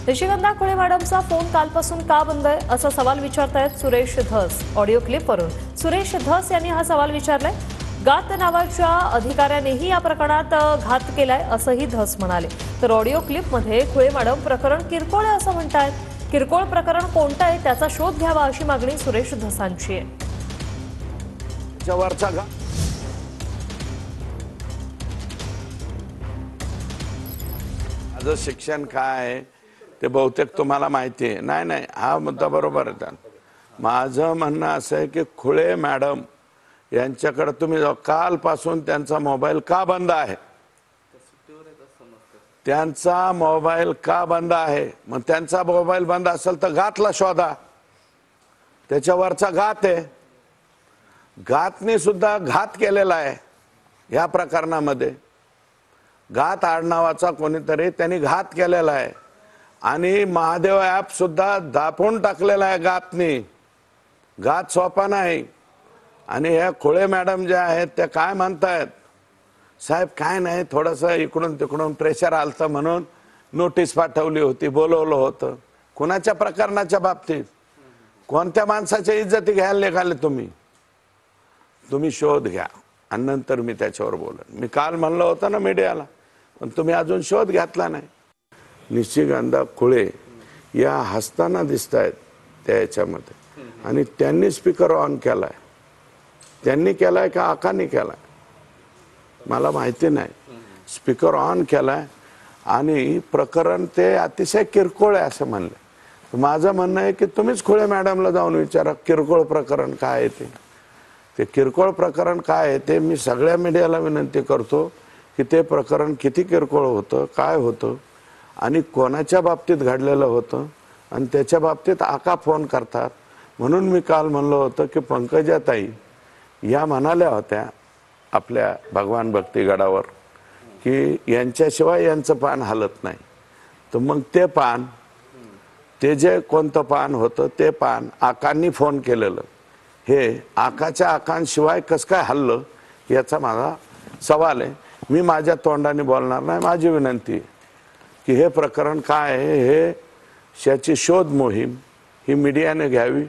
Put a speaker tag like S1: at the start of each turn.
S1: निशिगंधा खुळे मॅडमचा phone कालपासून का बंद आहे असा सवाल विचारतायत सुरेश धस। ऑडिओ क्लिपवरून सुरेश धस यांनी हा सवाल विचारलाय। गात नावाच्या अधिकाऱ्यानेही या प्रकरणात घात केलाय असंही धस म्हणाले। तर ऑडिओ क्लिपमध्ये खुळे मॅडम प्रकरण किरकोळ आहे असं म्हणतायत। किरकोळ प्रकरण कोणतं आहे त्याचा शोध घ्यावा अशी मागणी सुरेश धसांची आहे।
S2: माझं शिक्षण काय आहे ते बहुतेक तुम्हाला माहिती आहे। नाही हा मुद्दा बरोबर आहे। माझं म्हणणं असं आहे की खुळे मॅडम यांच्याकडे तुम्ही कालपासून त्यांचा मोबाईल का बंद आहे, त्यांचा मोबाईल का बंद आहे। मग त्यांचा मोबाईल बंद असेल तर घातला शोधा, त्याच्यावरचा घात आहे। घातने सुद्धा घात केलेला आहे या प्रकरणामध्ये। घात आडनावाचा कोणीतरी त्यांनी घात केलेला आहे आणि महादेव ॲप सुद्धा दापून टाकलेला आहे घातनी। घात सोपा नाही। आणि ह्या खुळे मॅडम जे आहेत त्या काय म्हणतायत, साहेब काय नाही थोडंसं इकडून तिकडून प्रेशर आलतं म्हणून नोटीस पाठवली होती, बोलवलं होतं। कुणाच्या प्रकरणाच्या बाबतीत कोणत्या माणसाच्या इज्जती घ्यायला निघाले तुम्ही? तुम्ही शोध घ्या आणि नंतर मी त्याच्यावर बोलेन। मी काल म्हणलं होतं ना मीडियाला, पण तुम्ही अजून शोध घेतला नाही। निशिगंधा खुळे या हसताना दिसत आहेत त्या याच्यामध्ये आणि त्यांनी स्पीकर ऑन केलाय। त्यांनी केलाय का आकांनी केलाय मला माहिती नाही। स्पीकर ऑन केलाय आणि प्रकरण ते अतिशय किरकोळ आहे असं म्हणलं। माझं म्हणणं आहे की तुम्हीच खुळे मॅडमला जाऊन विचारा किरकोळ प्रकरण काय आहे ते किरकोळ प्रकरण काय आहे ते मी सगळ्या मीडियाला विनंती करतो की ते प्रकरण किती किरकोळ होतं, काय होतं आणि कोणाच्या बाबतीत घडलेलं होतं आणि त्याच्या बाबतीत आका फोन करतात। म्हणून मी काल म्हणलं होतं की पंकजाताई या म्हणाल्या होत्या आपल्या भगवान भक्ती गडावर की यांच्याशिवाय यांचं पान हलत नाही। तर मग ते पान, ते जे कोणतं पान होतं ते पान आकांनी फोन केलेलं, हे आकाच्या आकांशिवाय कसं काय हल्लं याचा माझा सवाल आहे। मी माझ्या तोंडाने बोलणार नाही। माझी विनंती की हे प्रकरण काय आहे, हे याची शोध मोहीम ही मीडियाने घ्यावी।